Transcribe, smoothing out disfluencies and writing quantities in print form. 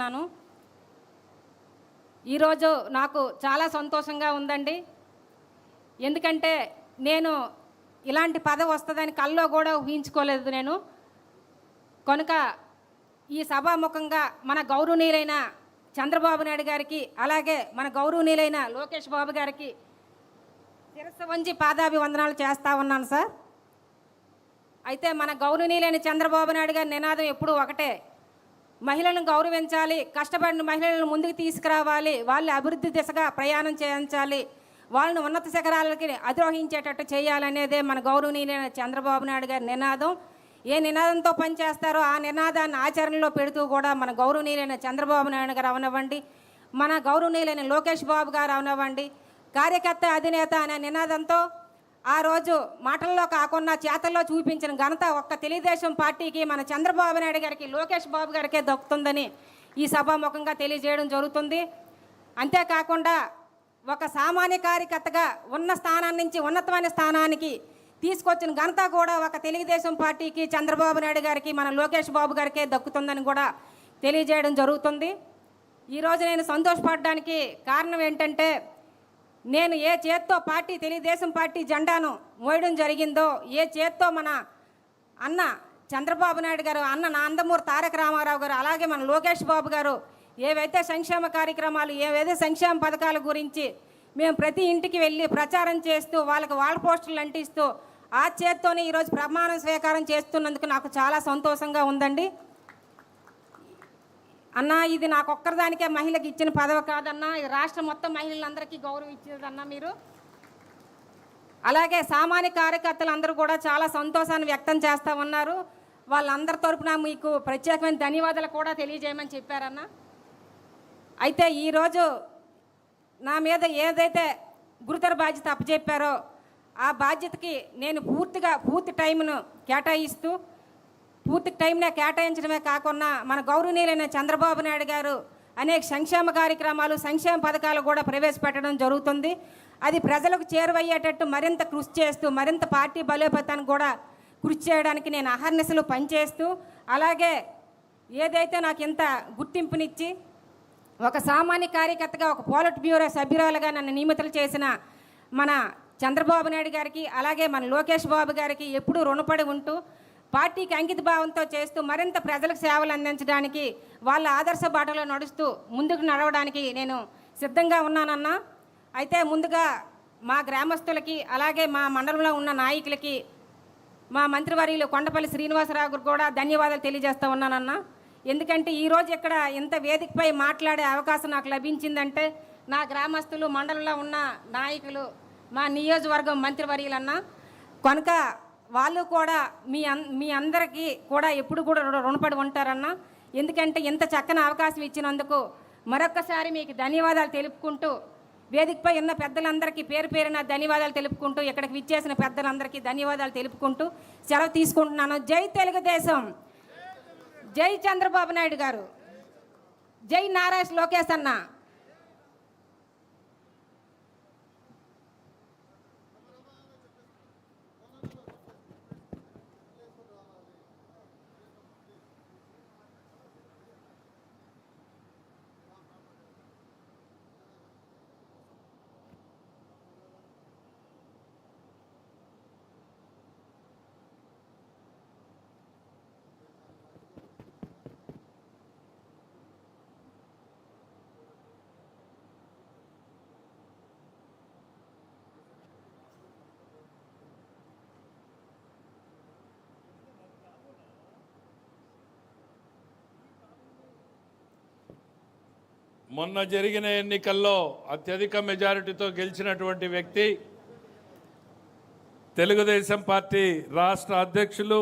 నాను ఈరోజు నాకు చాలా సంతోషంగా ఉందండి. ఎందుకంటే నేను ఇలాంటి పదవి వస్తుందని కల్లో కూడా ఊహించుకోలేదు నేను. కనుక ఈ సభాముఖంగా మన గౌరవనీయులైన చంద్రబాబు నాయుడు గారికి, అలాగే మన గౌరవనీయులైన లోకేష్ బాబు గారికి శిరస్సు వంచి పాదాభివందనాలు చేస్తూ ఉన్నాను సార్. అయితే మన గౌరవనీయులైన చంద్రబాబు నాయుడు గారి నినాదం ఎప్పుడూ ఒకటే: మహిళలను గౌరవించాలి, కష్టపడిన మహిళలను ముందుకు తీసుకురావాలి, వాళ్ళు అభివృద్ధి దిశగా ప్రయాణం చేయించాలి, వాళ్ళని ఉన్నత శిఖరాలకి అధిరోహించేటట్టు చేయాలనేదే మన గౌరవనీయులైన చంద్రబాబు నాయుడు గారి నినాదం. ఏ నినాదంతో పనిచేస్తారో ఆ నినాదాన్ని ఆచరణలో పెడుతూ కూడా మన గౌరవనీయులైన చంద్రబాబు నాయుడు గారు అవనివ్వండి, మన గౌరవనీయులైన లోకేష్ బాబు గారు అవనివ్వండి, కార్యకర్త అధినేత అనే నినాదంతో ఆ రోజు మాటల్లో కాకుండా చేతల్లో చూపించిన ఘనత ఒక్క తెలుగుదేశం పార్టీకి, మన చంద్రబాబు నాయుడు గారికి, లోకేష్ బాబు గారికే దక్కుతుందని ఈ సభాముఖంగా తెలియజేయడం జరుగుతుంది. అంతేకాకుండా ఒక సామాన్య కార్యకర్తగా ఉన్న స్థానం నుంచి ఉన్నతమైన స్థానానికి తీసుకొచ్చిన ఘనత కూడా ఒక తెలుగుదేశం పార్టీకి, చంద్రబాబు నాయుడు గారికి, మన లోకేష్ బాబు గారికే దక్కుతుందని కూడా తెలియజేయడం జరుగుతుంది. ఈరోజు నేను సంతోషపడడానికి కారణం ఏంటంటే, నేను ఏ చేత్తో పార్టీ తెలుగుదేశం పార్టీ జెండాను మోయడం జరిగిందో, ఏ చేత్తో మన అన్న చంద్రబాబు నాయుడు గారు, అన్న నందమూరి తారక రామారావు గారు, అలాగే మన లోకేష్ బాబు గారు ఏవైతే సంక్షేమ కార్యక్రమాలు, ఏవైతే సంక్షేమ పథకాల గురించి మేము ప్రతి ఇంటికి వెళ్ళి ప్రచారం చేస్తూ వాళ్ళకి వాల్ పోస్టులు అంటిస్తూ ఆ చేత్తోనే ఈరోజు ప్రమాణ స్వీకారం చేస్తున్నందుకు నాకు చాలా సంతోషంగా ఉందండి. అన్న, ఇది నాకు ఒక్కరిదానికే మహిళకి ఇచ్చిన పదవి కాదన్నా, ఈ రాష్ట్రం మొత్తం మహిళలందరికీ గౌరవం ఇచ్చేదన్నా మీరు. అలాగే సామాన్య కార్యకర్తలు అందరూ కూడా చాలా సంతోషాన్ని వ్యక్తం చేస్తూ ఉన్నారు. వాళ్ళందరి తరపున మీకు ప్రత్యేకమైన ధన్యవాదాలు కూడా తెలియజేయమని చెప్పారన్న. అయితే ఈరోజు నా మీద ఏదైతే గురుతర బాధ్యత అప్పచెప్పారో ఆ బాధ్యతకి నేను పూర్తి టైంను కేటాయిస్తూ, పూర్తి టైంనే కేటాయించడమే కాకుండా మన గౌరవనీయులైన చంద్రబాబు నాయుడు గారు అనేక సంక్షేమ కార్యక్రమాలు, సంక్షేమ పథకాలు కూడా ప్రవేశపెట్టడం జరుగుతుంది. అది ప్రజలకు చేరువయ్యేటట్టు మరింత కృషి చేస్తూ, మరింత పార్టీ బలోపేతానికి కూడా కృషి చేయడానికి నేను అహర్నిశలు పనిచేస్తూ, అలాగే ఏదైతే నాకు ఇంత గుర్తింపునిచ్చి ఒక సామాన్య కార్యకర్తగా, ఒక పోలిట్ బ్యూరో సభ్యురాలుగా నన్ను నియమితులు చేసిన మన చంద్రబాబు నాయుడు గారికి, అలాగే మన లోకేష్ బాబు గారికి ఎప్పుడూ రుణపడి ఉంటూ, పార్టీకి అంకిత భావంతో చేస్తూ, మరింత ప్రజలకు సేవలు అందించడానికి, వాళ్ళ ఆదర్శ బాటలో నడుస్తూ ముందుకు నడవడానికి నేను సిద్ధంగా ఉన్నానన్నా. అయితే ముందుగా మా గ్రామస్తులకి, అలాగే మా మండలంలో ఉన్న నాయకులకి, మా మంత్రివర్యులు కొండపల్లి శ్రీనివాసరావు గారు కూడా ధన్యవాదాలు తెలియజేస్తూ ఉన్నానన్నా. ఎందుకంటే ఈరోజు ఇక్కడ ఇంత వేదికపై మాట్లాడే అవకాశం నాకు లభించిందంటే నా గ్రామస్తులు, మండలంలో ఉన్న నాయకులు, మా నియోజకవర్గం మంత్రివర్యులన్నా. కనుక వాళ్ళు కూడా మీ అందరికీ కూడా ఎప్పుడు కూడా రుణపడి ఉంటారన్నా. ఎందుకంటే ఇంత చక్కని అవకాశం ఇచ్చినందుకు మరొక్కసారి మీకు ధన్యవాదాలు తెలుపుకుంటూ, వేదికపై ఉన్న పెద్దలందరికీ పేరు పేరున ధన్యవాదాలు తెలుపుకుంటూ, ఇక్కడికి విచ్చేసిన పెద్దలందరికీ ధన్యవాదాలు తెలుపుకుంటూ సెలవు తీసుకుంటున్నాను. జై తెలుగుదేశం, జై చంద్రబాబు నాయుడు గారు, జై నారా లోకేష్ అన్న. మొన్న జరిగిన ఎన్నికల్లో అత్యధిక మెజారిటీతో గెలిచినటువంటి వ్యక్తి తెలుగుదేశం పార్టీ రాష్ట్ర అధ్యక్షులు